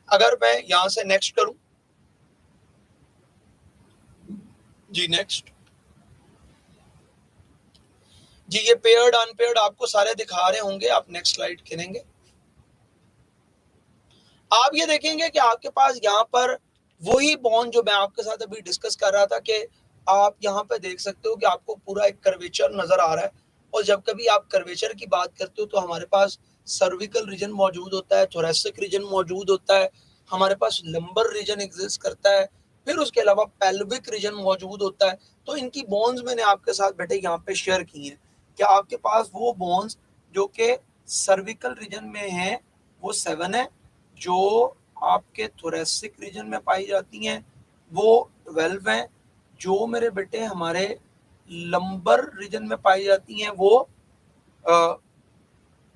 अगर मैं यहां से नेक्स्ट करूं जी, नेक्स्ट जी, ये पेयर्ड अनपेयर्ड आपको सारे दिखा रहे होंगे, आप नेक्स्ट स्लाइड करेंगे। आप ये देखेंगे कि आपके पास यहाँ पर वही बॉन्ड जो मैं आपके साथ अभी डिस्कस कर रहा था कि आप यहाँ पे देख सकते हो कि आपको पूरा एक कर्वेचर नजर आ रहा है। और जब कभी आप कर्वेचर की बात करते हो तो हमारे पास सर्विकल रीजन मौजूद होता है, थोरेसिक रीजन मौजूद होता है, हमारे पास लंबर रीजन एग्जिस्ट करता है, फिर उसके अलावा पेल्विक रीजन मौजूद होता है। तो इनकी बोन्स मैंने आपके साथ बेटे यहाँ पे शेयर की है कि आपके पास वो बोन्स जो कि सर्विकल रीजन में है वो 7 है, जो आपके थोरेसिक रीजन में पाई जाती हैं वो 12 हैं, जो मेरे बेटे हमारे लंबर रीजन में पाई जाती हैं वो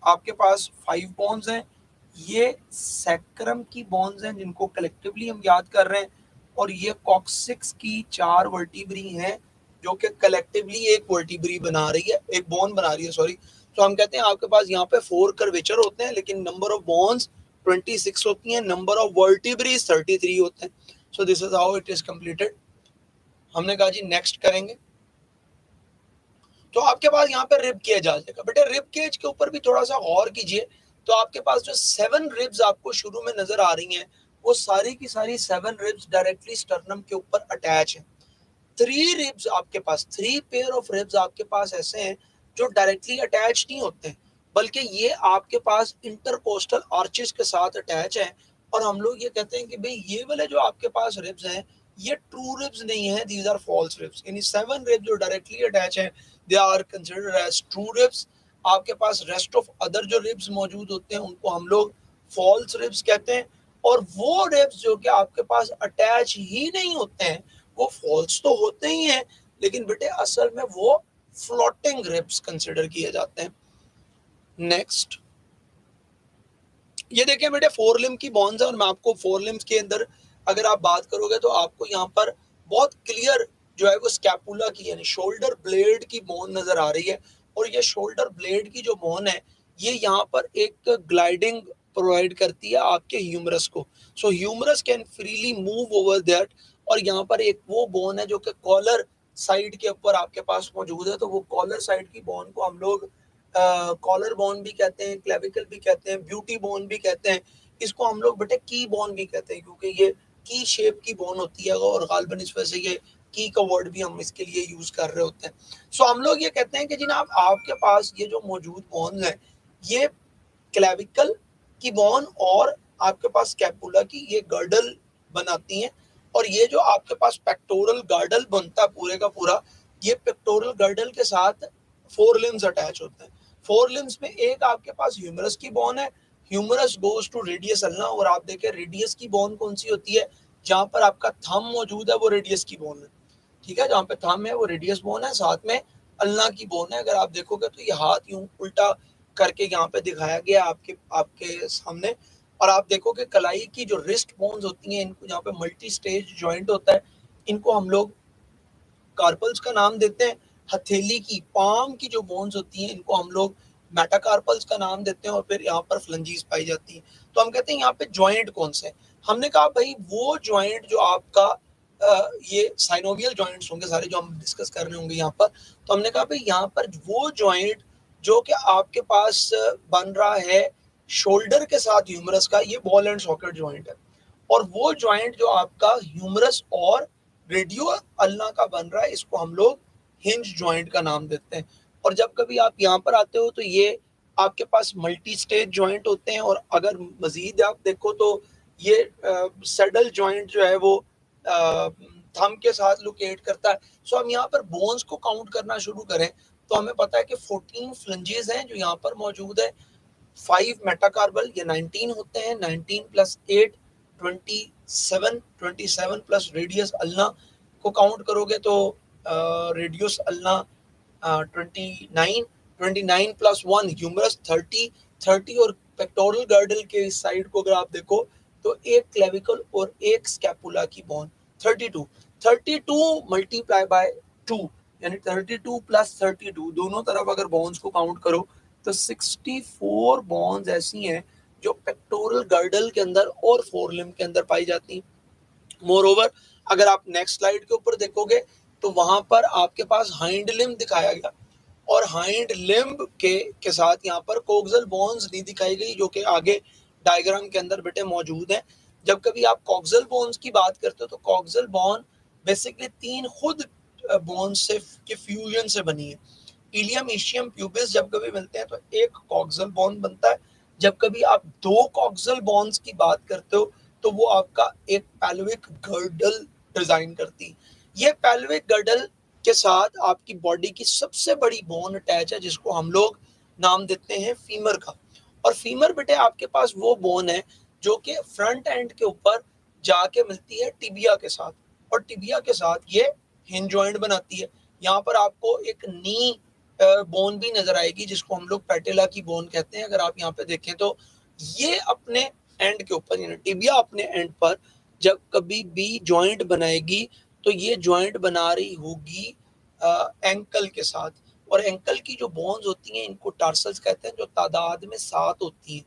आपके पास 5 बोन्स हैं। ये सैक्रम की बोन्स हैं जिनको कलेक्टिवली हम याद कर रहे हैं, और ये कॉक्सिक्स की 4 वर्टिब्री हैं जो कि कलेक्टिवली एक वर्टिब्री बना रही है, एक बोन बना रही है, सॉरी। तो हम कहते हैं आपके पास यहाँ पे 4 कर्वेचर होते हैं, लेकिन नंबर ऑफ बोन्स 26 होती हैं, नंबर ऑफ वर्टिब्रीज 33 होते हैं। So this is how it is completed. हमने कहा जी नेक्स्ट करेंगे, तो आपके पास यहाँ पे रिब केज आ जाएगा। बेटे रिब केज के ऊपर भी थोड़ा सा गौर कीजिए, तो आपके पास जो 7 रिब्स आपको शुरू में नजर आ रही हैं वो सारी की सारी 7 रिब्स डायरेक्टली स्टर्नम के ऊपर अटैच हैं। 3 रिब्स आपके पास, 3 पेयर ऑफ रिब्स आपके पास ऐसे हैं जो डायरेक्टली अटैच नहीं होते हैं, बल्कि ये आपके पास इंटरकोस्टल आर्चेस के साथ अटैच है। और हम लोग ये कहते हैं कि भाई ये वाले जो आपके पास रिब्स हैं ये ट्रू रिब्स नहीं है, दीज आर फॉल्स रिब्स। यानी 7 रिब्स जो डायरेक्टली अटैच हैं they are considered as true ribs. आपके पास रेस्ट ऑफ अदर जो रिब्स मौजूद होते हैं उनको हम लोग फॉल्स रिब्स कहते हैं। और वो रिब्स जो कि आपके पास अटैच ही नहीं होते हैं वो फॉल्स तो होते ही हैं, लेकिन बेटे असल में वो फ्लोटिंग रिब्स कंसिडर किए जाते हैं। नेक्स्ट, ये देखिए बेटे 4 लिम्ब की बोन्स है, और मैं आपको 4 लिम्ब्स के अंदर अगर आप बात करोगे तो आपको यहाँ पर बहुत क्लियर जो है वो स्कैपुला की यानी शोल्डर ब्लेड की बोन नजर आ रही है। और ये शोल्डर ब्लेड की जो बोन है ये यहाँ पर एक ग्लाइडिंग प्रोवाइड करती है आपके ह्यूमरस को। So humerus can freely move over that. और यहाँ पर एक वो बोन है जो कि कॉलर साइड के ऊपर आपके पास मौजूद है, तो वो कॉलर साइड की बोन को हम लोग कॉलर बोन भी कहते हैं, क्लेविकल भी कहते हैं, ब्यूटी बोन भी कहते हैं। इसको हम लोग बेटे की बोन भी कहते हैं क्योंकि ये की शेप की बोन होती है, और गालबन इस वजह से ये की का वर्ड भी हम इसके लिए यूज कर रहे होते हैं। सो हम लोग ये कहते हैं कि जनाब आपके पास ये जो मौजूद बोन है ये क्लेविकल की बोन और आपके पास स्कैपुला की ये गर्डल बनाती हैं। और ये जो आपके पास पेक्टोरल गर्डल बनता है पूरे का पूरा, ये पेक्टोरल गर्डल के साथ 4 लिम्स अटैच होते हैं। 4 लिम्स में एक आपके पास ह्यूमरस की बोन है, humerus goes to radius ulna. और आप देखें रेडियस की बोन कौन सी होती है, जहां पर आपका थंब मौजूद है वो रेडियस की बोन है, ठीक है, जहां पे थंब है वो रेडियस बोन है, साथ में अल्ना की बोन है। अगर आप देखोगे तो ये हाथ यूं उल्टा करके यहाँ पे दिखाया गया आपके आपके सामने। और आप देखोगे कलाई की जो रिस्ट बोन्स होती हैं इनको यहाँ पे मल्टी स्टेज जॉइंट होता है, इनको हम लोग कार्पल्स का नाम देते हैं। हथेली की पाम की जो बोन्स होती हैं इनको हम लोग मेटाकार्पल्स का नाम देते हैं। और फिर यहाँ पर फ्लंजीज पाई जाती हैं। तो हम कहते हैं यहाँ पे जॉइंट कौन से हैं, हमने कहा भाई वो जॉइंट जो आपका ये साइनोवियल जॉइंट्स होंगे सारे जो हम डिस्कस कर रहे होंगे यहाँ पर। तो हमने कहा भाई यहाँ पर वो जॉइंट जो कि आपके पास बन रहा है शोल्डर के साथ ह्यूमरस का, ये बॉल एंड सॉकेट जॉइंट है। और वो जॉइंट जो आपका ह्यूमरस और रेडियो अल्ना का बन रहा है इसको हम लोग हिंज जॉइंट का नाम देते हैं। और जब कभी आप यहाँ पर आते हो तो ये आपके पास मल्टी स्टेज जॉइंट होते हैं। और अगर मजीद आप देखो तो ये सेडल जॉइंट जो है वो थंब के साथ लोकेट करता है। सो हम यहाँ पर बोन्स को काउंट करना शुरू करें तो हमें पता है कि 14 फ्लंजेस हैं जो यहाँ पर मौजूद है, 5 मेटाकार्बल ये 19 होते हैं, 19 प्लस 8 27, 27 प्लस रेडियस अल्ना को काउंट करोगे तो रेडियस अल्ना 29, 29 प्लस 1 ह्यूमरस 30, 30 और पेक्टोरल गर्डल के इस साइड को अगर आप देखो तो एक क्लेविकल और एक स्कैपुला की बोन 32, 32 मल्टीप्लाई बाय 2 यानी 32 प्लस 32 दोनों तरफ अगर बोन्स को काउंट करो तो 64 बोन्स ऐसी हैं जो पेक्टोरल गर्डल के अंदर और फोरलिम्ब के अंदर पाई जाती हैं। मोर ओवर अगर आप नेक्स्ट स्लाइड के ऊपर देखोगे तो वहां पर आपके पास हाइंड लिम्ब दिखाया गया, और हाइंड लिम्ब के साथ यहाँ पर कोक्सल बोन्स नहीं दिखाई गई, जो कि आगे डायग्राम के अंदर बेटे मौजूद है। जब कभी आप कोक्सल बोन्स की बात करते हो तो कोक्सल बोन बेसिकली 3 खुद बोन से के फ्यूजन से बनी है। इलियम, इशियम, प्यूबिस जब कभी मिलते हैं तो एक कोक्सल बोन बनता है। जब कभी आप 2 कोक्सल बोन्स की बात करते हो तो वो आपका एक पेल्विक गर्डल डिजाइन करती है। ये पेल्विक गर्डल के साथ आपकी बॉडी की सबसे बड़ी बोन अटैच है, जिसको हम लोग नाम देते हैं फीमर का। और फीमर बेटे आपके पास वो बोन है जो कि फ्रंट एंड के ऊपर जाके मिलती है टिबिया के साथ, और टिबिया के साथ ये हिंज जॉइंट बनाती है। यहाँ पर आपको एक नी बोन भी नजर आएगी, जिसको हम लोग पैटेला की बोन कहते हैं। अगर आप यहाँ पे देखें तो ये अपने एंड के ऊपर, यानी टिबिया अपने एंड पर जब कभी भी जॉइंट बनाएगी तो ये जॉइंट बना रही होगी एंकल के साथ। और एंकल की जो बोन्स होती हैं इनको टार्सल्स कहते हैं, जो तादाद में 7 होती हैं,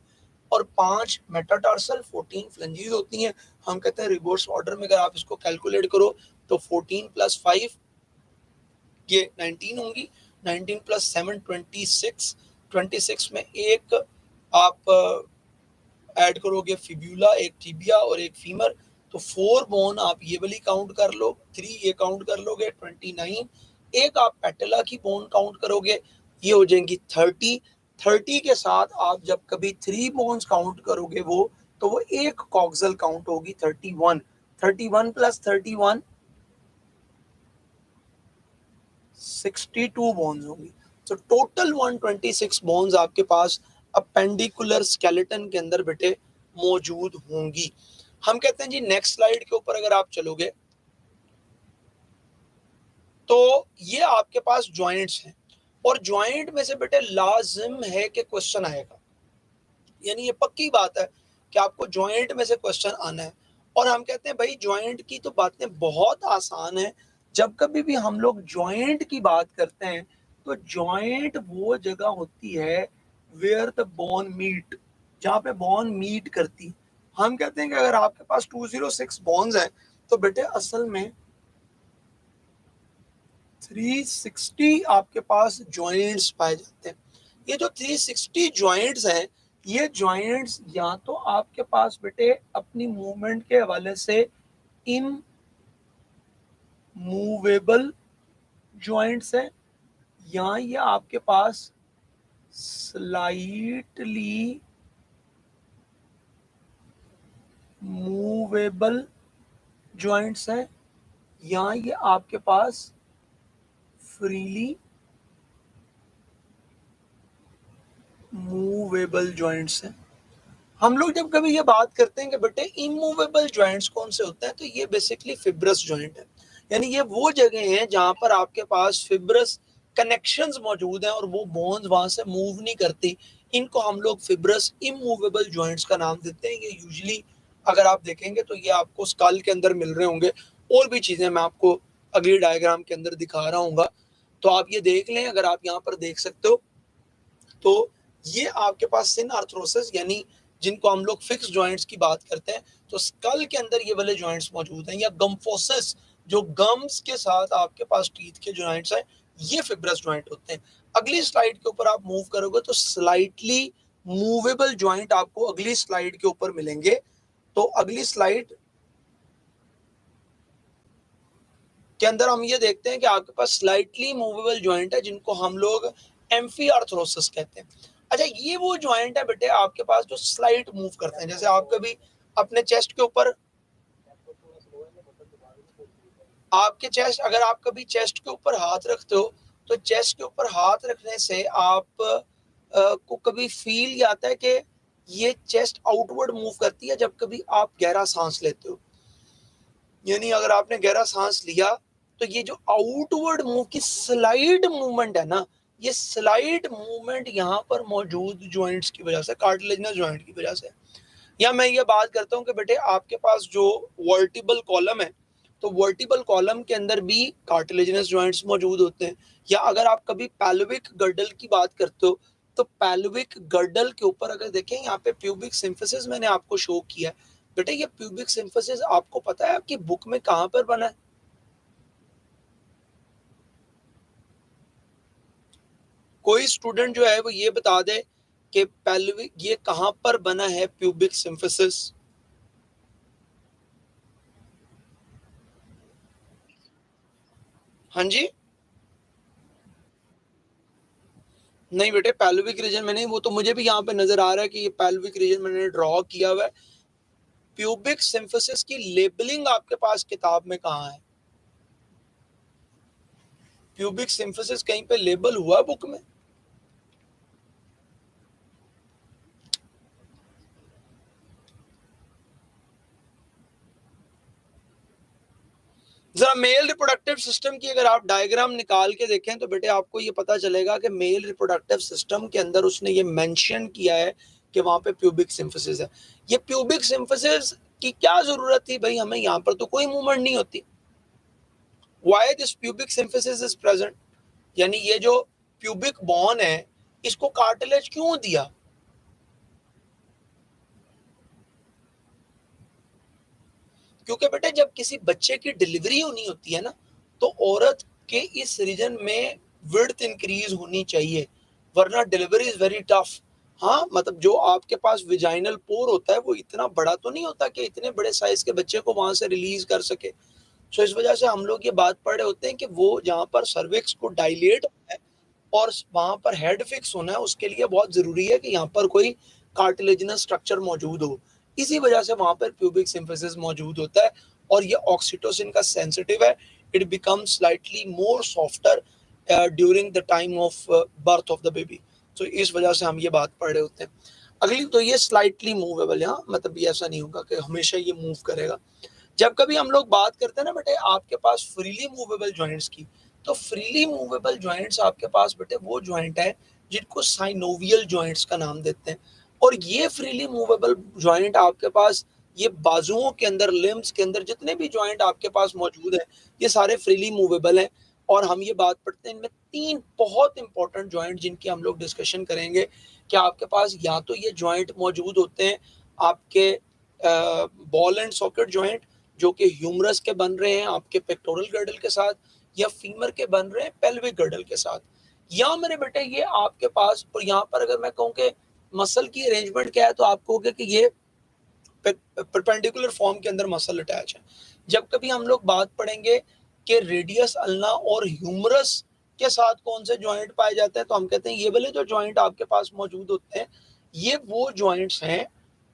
और 5 मेटाटार्सल, 14 फ्लेंजेस होती हैं। हम कहते हैं रिवर्स ऑर्डर में अगर आप इसको कैलकुलेट करो तो 14 + 5 ये 19 होंगी, 19 + 7 26, 26 में एक आप ऐड करोगे फिब्यूला, एक टिबिया और एक फीमर, तो 4 बोन आप ये वाली काउंट कर लो, 3 ये काउंट कर लोगे 29, एक आप पेटेला की बोन काउंट करोगे, ये हो जाएंगी 30। 30 के साथ आप जब कभी 3 बोन्स काउंट करोगे तो वो एक कॉक्सल काउंट होगी 31। 31 + 31 62 बोन्स होंगी। तो टोटल 126 बोन्स आपके पास अपेंडिकुलर स्केलेटन के अंदर बेटे मौजूद होंगी। हम कहते हैं जी नेक्स्ट स्लाइड के ऊपर अगर आप चलोगे तो ये आपके पास जॉइंट्स हैं, और जॉइंट में से बेटे लाजिम है कि क्वेश्चन आएगा, यानी ये पक्की बात है कि आपको जॉइंट में से क्वेश्चन आना है। और हम कहते हैं भाई जॉइंट की तो बातें बहुत आसान है। जब कभी भी हम लोग जॉइंट की बात करते हैं तो जॉइंट वो जगह होती है वेयर द बोन मीट, जहाँ पे बोन मीट करती। हम कहते हैं कि अगर आपके पास 206 बोन्स हैं तो बेटे असल में 360 आपके पास जॉइंट्स पाए जाते हैं। ये जो 360 जॉइंट्स हैं, ये जॉइंट्स या तो आपके पास बेटे अपनी मूवमेंट के हवाले से इमूवेबल जॉइंट्स हैं, या ये आपके पास स्लाइटली मूवेबल जॉइंट्स हैं, या ये आपके पास फ्रीली मूवेबल जॉइंट्स हैं। हम लोग जब कभी ये बात करते हैं कि बेटे इमूवेबल जॉइंट्स कौन से होते हैं, तो ये बेसिकली फिब्रस जॉइंट है, यानी ये वो जगह हैं जहां पर आपके पास फिब्रस कनेक्शंस मौजूद हैं और वो बोन्स वहां से मूव नहीं करती। इनको हम लोग फिब्रस इमूवेबल जॉइंट्स का नाम देते हैं। ये यूजुअली अगर आप देखेंगे तो ये आपको स्कल के अंदर मिल रहे होंगे, और भी चीजें मैं आपको अगली डायग्राम के अंदर दिखा रहा हूँ, तो आप ये देख लें। अगर आप यहाँ पर देख सकते हो तो ये आपके पास सिन आर्थरोसिस, यानी जिनको हम लोग फिक्स जॉइंट्स की बात करते हैं, तो स्कल के अंदर ये वाले जॉइंट्स मौजूद हैं, या गम्फोसिस जो गम्स के साथ आपके पास टीथ के जॉइंट्स हैं, ये फिब्रस जॉइंट होते हैं। अगली स्लाइड के ऊपर आप मूव करोगे तो स्लाइटली मूवेबल जॉइंट आपको अगली स्लाइड के ऊपर मिलेंगे। तो अगली स्लाइड के अंदर हम ये देखते हैं कि आपके पास स्लाइटली मूवेबल जॉइंट है, जिनको हम लोग एम्फी आर्थरोसिस कहते हैं। अच्छा, ये वो जॉइंट है बेटे आपके पास जो स्लाइड मूव करते हैं। जैसे आप कभी अपने चेस्ट के ऊपर, आपके चेस्ट, अगर आप कभी चेस्ट के ऊपर हाथ रखते हो तो चेस्ट के ऊपर हाथ रखने से आप को कभी फील ये आता है कि ये चेस्ट आउटवर्ड मूव करती है जब कभी आप गहरा सांस लेते हो। यानी अगर आपने गहरा सांस लिया तो ये जो आउटवर्ड मूव की स्लाइड मूवमेंट है ना, ये स्लाइड मूवमेंट यहाँ पर मौजूद जॉइंट्स की वजह से, कार्टिलेजिनस जॉइंट की वजह से। या मैं ये बात करता हूँ कि बेटे आपके पास जो वर्टिबल कॉलम है, तो वर्टिबल कॉलम के अंदर भी कार्टिलेजिनस जॉइंट्स मौजूद होते हैं। या अगर आप कभी पैल्विक गर्डल की बात करते हो तो पेल्विक गर्डल के ऊपर अगर देखें, यहाँ पे प्यूबिक सिम्फिसिस मैंने आपको शो किया है। बेटे ये प्यूबिक सिम्फिसिस आपको पता है आपकी बुक में कहां पर बना है? कोई स्टूडेंट जो है वो ये बता दे कि पेल्विक ये कहां पर बना है प्यूबिक सिम्फिसिस? हाँ जी। नहीं बेटे, पेल्विक रीजन में नहीं, वो तो मुझे भी यहाँ पे नजर आ रहा है कि ये पेल्विक रीजन मैंने ड्रॉ किया हुआ है। प्यूबिक सिम्फिसिस की लेबलिंग आपके पास किताब में कहाँ है? प्यूबिक सिम्फिसिस कहीं पे लेबल हुआ बुक में? जरा मेल रिप्रोडक्टिव सिस्टम की अगर आप डायग्राम निकाल के देखें तो बेटे आपको ये पता चलेगा कि मेल रिप्रोडक्टिव सिस्टम के अंदर उसने ये मेंशन किया है कि वहां पे प्यूबिक सिम्फिसिस है। ये प्यूबिक सिम्फिसिस की क्या जरूरत थी भाई? हमें यहाँ पर तो कोई मूवमेंट नहीं होती। Why this pubic symphysis is present? यानी ये जो प्यूबिक बोन है इसको कार्टिलेज क्यों दिया? क्योंकि बेटे जब किसी बच्चे की डिलीवरी होनी होती है ना, तो औरत के इस रीजन में विड्थ इंक्रीज होनी चाहिए, वरना डिलीवरी इज वेरी टफ। हाँ मतलब जो आपके पास विजाइनल पोर होता है वो इतना बड़ा तो नहीं होता कि इतने बड़े साइज के बच्चे को वहां से रिलीज कर सके। सो इस वजह से हम लोग ये बात पढ़ रहे होते हैं कि वो जहाँ पर सर्विक्स को डायलेट होना है और वहां पर हेड फिक्स होना है, उसके लिए बहुत जरूरी है कि यहाँ पर कोई कार्टिलेजिनस स्ट्रक्चर मौजूद हो। इसी वजह से वहां पर प्यूबिक सिम्फिसिस मौजूद होता है और ये ऑक्सीटोसिन का सेंसिटिव है। It becomes slightly more softer during the time of birth of the baby. तो इस वजह से हम ये बात पढ़ रहे होते हैं। अगली तो ये स्लाइटली मूवेबल है, मतलब ये ऐसा नहीं होगा कि हमेशा ये मूव करेगा। जब कभी हम लोग बात करते हैं ना बेटे आपके पास फ्रीली मूवेबल जॉइंट्स की, तो फ्रीली मूवेबल जॉइंट्स आपके पास बेटे वो जॉइंट है जिनको साइनोवियल जॉइंट्स का नाम देते हैं। और ये फ्रीली मूवेबल जॉइंट आपके पास ये बाजुओं के अंदर, लिम्स के अंदर जितने भी जॉइंट आपके पास मौजूद है ये सारे फ्रीली मूवेबल हैं। और हम ये बात पढ़ते हैं इनमें तीन बहुत इंपॉर्टेंट जॉइंट जिनकी हम लोग डिस्कशन करेंगे कि आपके पास या तो ये जॉइंट मौजूद होते हैं आपके बॉल एंड सॉकेट जॉइंट जो कि ह्यूमरस के बन रहे हैं आपके पेक्टोरल गर्डल के साथ, या फीमर के बन रहे हैं पेल्विक गर्डल के साथ, या मेरे बेटे ये आपके पास, और यहाँ पर अगर मैं कहूँ कि मसल की अरेंजमेंट क्या है तो आप कहोगे कि ये परपेंडिकुलर फॉर्म के अंदर मसल अटैच है। जब कभी हम लोग बात पढ़ेंगे कि रेडियस अल्ना और ह्यूमरस के साथ कौन से जॉइंट पाए जाते हैं तो हम कहते हैं ये वाले जो जॉइंट आपके पास मौजूद होते हैं ये वो जॉइंट्स हैं,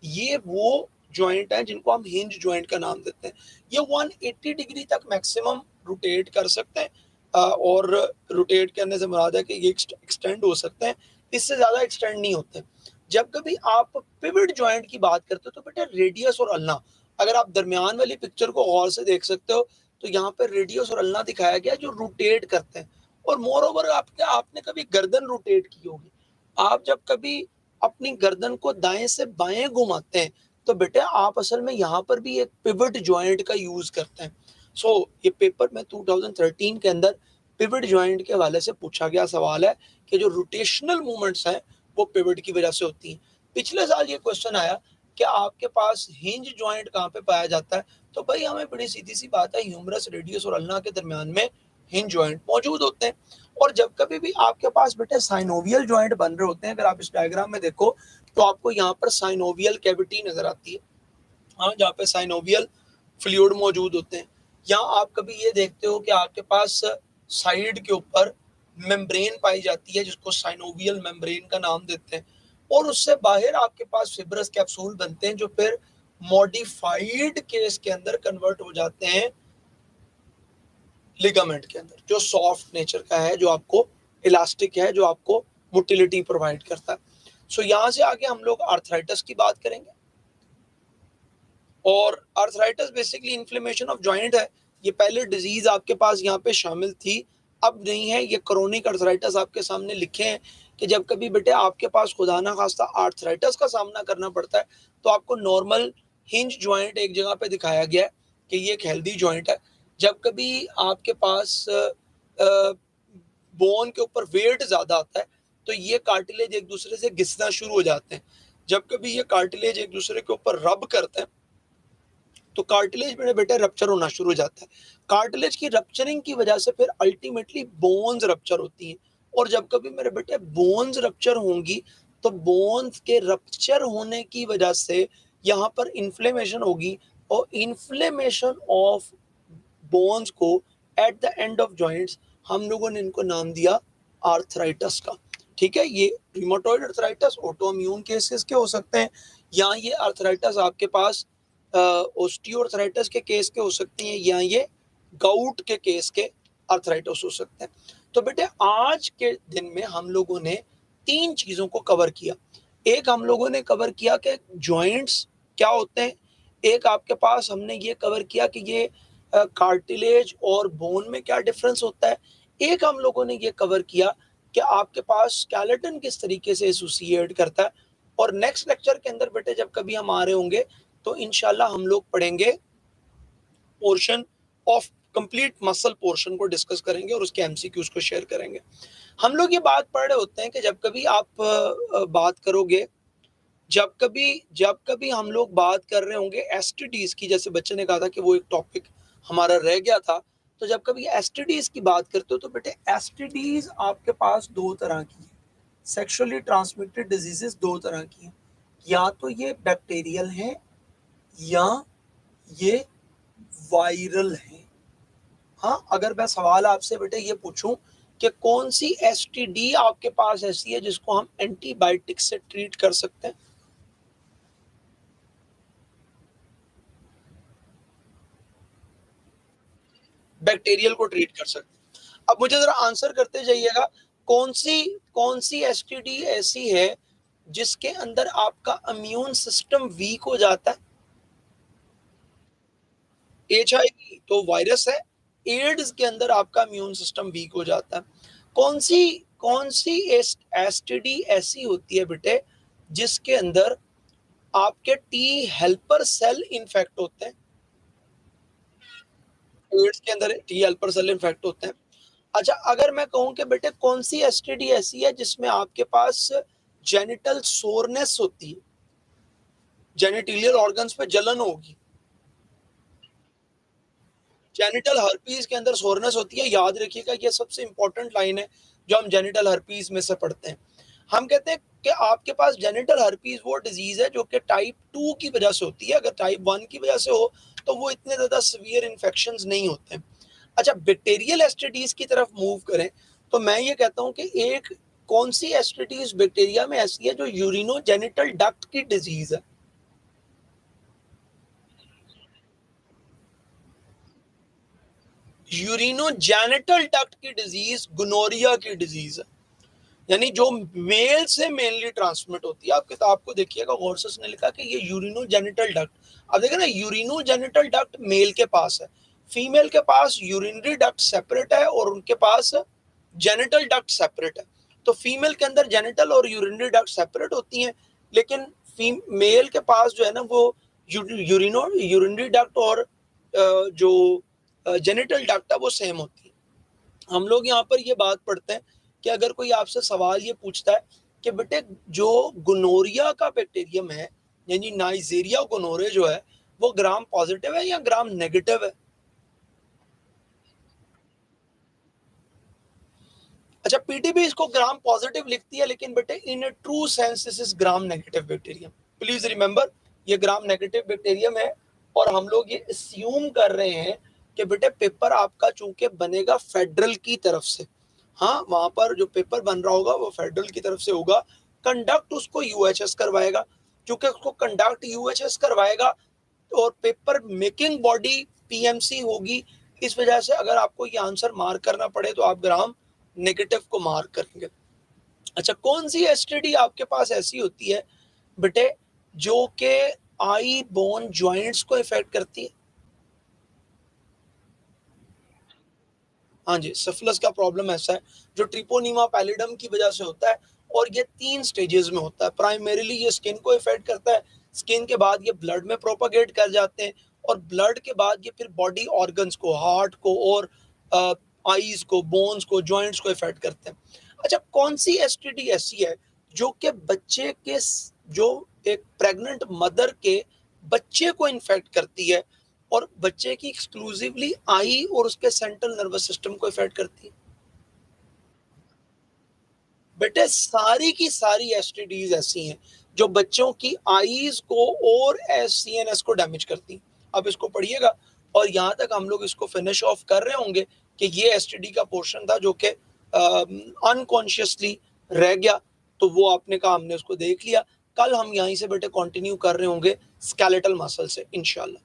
ये वो जॉइंट हैं जिनको हम हिंज जॉइंट का नाम देते हैं। ये 180 डिग्री तक मैक्सिमम रोटेट कर सकते हैं और रोटेट करने से मुराद है कि ये एक्सटेंड हो सकते हैं, इससे ज्यादा एक्सटेंड नहीं होते। जब कभी आप पिवट जॉइंट की बात करते हो तो बेटा रेडियस और अल्ना, अगर आप दरमियान वाली पिक्चर को गौर से देख सकते हो तो यहाँ पे रेडियस और अल्ना दिखाया गया जो रोटेट करते हैं। और मोर ओवर आपने कभी गर्दन रोटेट की होगी, आप जब कभी अपनी गर्दन को दाएं से बाएं घुमाते हैं तो बेटा आप असल में यहाँ पर भी एक पिवट जॉइंट का यूज करते हैं। ये पेपर में 2013 के अंदर पिवट जॉइंट के हवाले से पूछा गया सवाल है कि जो रोटेशनल मूवमेंट्स हैं वो पिवट की वजह से होती हैं। पिछले साल ये क्वेश्चन आया कि आपके पास हिंज जॉइंट कहाँ पे पाया जाता है, तो भाई हमें बड़ी सीधी सी बात है ह्यूमरस, रेडियस और अल्ना के दरमियान में हिंज जॉइंट मौजूद होते हैं। और जब कभी भी आपके पास बेटे साइनोवियल जॉइंट बन रहे होते हैं, अगर आप इस डायग्राम में देखो तो आपको यहाँ पर साइनोवियल कैविटी नजर आती है, हाँ जहाँ पे साइनोवियल फ्लूइड मौजूद होते हैं। या आप कभी ये देखते हो कि आपके पास साइड के ऊपर मेम्ब्रेन पाई जाती है जिसको साइनोवियल मेम्ब्रेन का नाम देते हैं, और उससे बाहर आपके पास फिब्रस कैप्सूल बनते हैं जो फिर मॉडिफाइड केस के अंदर कन्वर्ट हो जाते हैं लिगामेंट के अंदर, जो सॉफ्ट नेचर का है, जो आपको इलास्टिक है, जो आपको मोटिलिटी प्रोवाइड करता है। यहाँ से आगे हम लोग आर्थराइटिस की बात करेंगे। और arthritis basically inflammation of joint है। ये पहले डिजीज आपके पास यहाँ पे शामिल थी, अब नहीं है। ये क्रोनिक आर्थराइटिस आपके सामने लिखे हैं कि जब कभी बेटे आपके पास खुदा ना खास्ता आर्थराइटिस का सामना करना पड़ता है तो आपको नॉर्मल हिंज जॉइंट एक जगह पे दिखाया गया है कि ये एक हेल्दी जॉइंट है। जब कभी आपके पास बोन के ऊपर वेट ज्यादा आता है तो ये कार्टिलेज एक दूसरे से घिसना शुरू हो जाते हैं। जब कभी ये कार्टिलेज एक दूसरे के ऊपर रब करते हैं तो कार्टिलेज मेरे बेटे रप्चर होना शुरू हो जाता है। कार्टिलेज की रप्चरिंग की वजह से फिर अल्टीमेटली बोन्स रप्चर होती हैं, और जब कभी मेरे बेटे बोन्स रप्चर होंगी तो बोन्स के रप्चर होने की वजह से यहाँ पर इन्फ्लेमेशन होगी, और इन्फ्लेमेशन ऑफ बोन्स को at the end of joints हम लोगों ने इनको नाम दिया आर्थराइटिस का। ठीक है, ये रिमोटॉइड आर्थराइटिस ऑटोइम्यून केसेस के हो सकते हैं, या ये आर्थराइटिस आपके पास ऑस्टियोआर्थराइटिस के केस के हो सकती हैं, या ये गाउट के केस के आर्थराइटिस हो सकते हैं। तो बेटे आज के दिन में हम लोगों ने 3 चीज़ों को कवर किया। एक हम लोगों ने कवर किया कि जॉइंट्स क्या होते हैं, एक आपके पास हमने ये कवर किया कि ये कार्टिलेज और बोन में क्या डिफरेंस होता है, एक हम लोगों ने ये कवर किया कि आपके पास स्केलेटन किस तरीके से एसोसिएट करता है। और नेक्स्ट लेक्चर के अंदर बेटे जब कभी हम आ रहे होंगे तो इंशाल्लाह हम लोग पढ़ेंगे portion of complete muscle portion को डिस्कस करेंगे और उसके एमसीक्यूज को शेयर करेंगे। हम लोग ये बात पढ़ रहे होते हैं कि जब कभी आप बात करोगे, जब कभी हम लोग बात कर रहे होंगे एसटीडीज की, जैसे बच्चे ने कहा था कि वो एक टॉपिक हमारा रह गया था, तो जब कभी एसटीडीज की बात करते हो तो बेटे एसटीडीज आपके पास 2 तरह की है। सेक्सुअली ट्रांसमिटेड डिजीजेस 2 तरह की हैं, या तो ये बैक्टीरियल है या ये वायरल है। हाँ, अगर मैं सवाल आपसे बेटे ये पूछूं कि कौन सी एसटीडी आपके पास ऐसी है जिसको हम एंटीबायोटिक से ट्रीट कर सकते हैं, बैक्टीरियल को ट्रीट कर सकते हैं। अब मुझे जरा आंसर करते जाइएगा, कौन सी एसटीडी ऐसी है जिसके अंदर आपका इम्यून सिस्टम वीक हो जाता है? HIV तो वायरस है, एड्स के अंदर आपका इम्यून सिस्टम वीक हो जाता है। कौन सी एसटीडी ऐसी होती है बेटे जिसके अंदर आपके टी हेल्पर सेल इन्फेक्ट होते हैं? एड्स के अंदर टी हेल्पर सेल इन्फेक्ट होते हैं। अच्छा, अगर मैं कहूं कि बेटे कौन सी एसटीडी ऐसी है जिसमें आपके पास जेनिटल सोरनेस होती है, जेनिटलियल ऑर्गन्स पे जलन होगी? जेनिटल हर्पीज के अंदर सोरनेस होती है। याद रखिएगा, ये सबसे इंपॉर्टेंट लाइन है जो हम जेनिटल हर्पीज में से पढ़ते हैं। हम कहते हैं कि आपके पास जेनिटल हर्पीज वो डिजीज है जो कि टाइप 2 की वजह से होती है। अगर टाइप 1 की वजह से हो तो वो इतने ज्यादा सीवियर इन्फेक्शंस नहीं होते हैं। अच्छा, बैक्टीरियल एसटीडीज की तरफ मूव करें तो मैं ये कहता हूं कि एक कौन सी एसटीडीज बैक्टीरिया में ऐसी है जो यूरिनोजेनिटल डक्ट की डिजीज है? यूरिनोजेनिटल डक्ट की डिजीज गोनोरिया की डिजीज है, यानी जो मेल से मेनली ट्रांसमिट होती है। आप किताब को देखिएगा, गौर से उसने लिखा कि ये यूरिनोजेनिटल डक्ट। अब देखिए ना, यूरिनोजेनिटल डक्ट मेल के पास है, फीमेल के पास यूरिनरी डक्ट सेपरेट है और उनके पास जेनिटल डक्ट सेपरेट है। तो फीमेल के अंदर जेनिटल और यूरिनरी डक्ट सेपरेट होती हैं, लेकिन मेल के पास जो है ना वो यूरिनरी डक्ट और जो जेनिटल डक्ट है वो सेम होती है। हम लोग यहाँ पर ये बात पढ़ते हैं कि अगर कोई आपसे सवाल ये पूछता है कि बेटे जो गोनोरिया का बैक्टीरियम है, यानी नाइजेरिया गोनोरे जो है, वो ग्राम पॉजिटिव है या ग्राम नेगेटिव है? अच्छा, पीटीबी इसको ग्राम पॉजिटिव लिखती है, लेकिन बेटे in true sense this is gram negative bacterium. Please remember, ये ग्राम नेगेटिव बैक्टीरियम है, और हम लोग ये अस्यूम कर रहे हैं कि बेटे पेपर आपका चूंकि बनेगा फेडरल की तरफ से, हाँ, वहां पर जो पेपर बन रहा होगा वो फेडरल की तरफ से होगा, कंडक्ट उसको यूएचएस करवाएगा। क्योंकि उसको कंडक्ट यूएचएस करवाएगा और पेपर मेकिंग बॉडी पीएमसी होगी, इस वजह से अगर आपको ये आंसर मार्क करना पड़े तो आप ग्राम नेगेटिव को मार्क करेंगे। अच्छा, कौन सी एसटीडी आपके पास ऐसी होती है बेटे जो कि आई बोन जॉइंट्स को इफेक्ट करती है? हाँ जी, सिफिलिस का प्रॉब्लम ऐसा है जो ट्रिपोनीमा पैलिडम की वजह से होता है, और ये 3 स्टेजेस में होता है। प्राइमरीली ये स्किन को इफेक्ट करता है, स्किन के बाद ये ब्लड में प्रोपागेट कर जाते हैं, और ब्लड के बाद ये फिर बॉडी ऑर्गन्स को, हार्ट को और आईज को, बोन्स को, जॉइंट्स को इफेक्ट करते हैं। अच्छा, कौन सी एसटीडी ऐसी है जो कि बच्चे के जो एक प्रेग्नेंट मदर के बच्चे को इन्फेक्ट करती है और बच्चे की एक्सक्लूसिवली आई और उसके सेंट्रल नर्वस सिस्टम को इफेक्ट करती है? बेटे सारी की सारी एसटीडीज ऐसी हैं जो बच्चों की आईज को और सीएनएस को डैमेज करती हैं। अब इसको पढ़िएगा और यहाँ तक हम लोग इसको फिनिश ऑफ कर रहे होंगे कि ये एसटीडी का पोर्शन था जो कि अनकॉन्शियसली रह गया, तो वो आपने कहा, हमने उसको देख लिया। कल हम यहीं से बेटे कंटिन्यू कर रहे होंगे स्केलेटल मसल से इंशाल्लाह।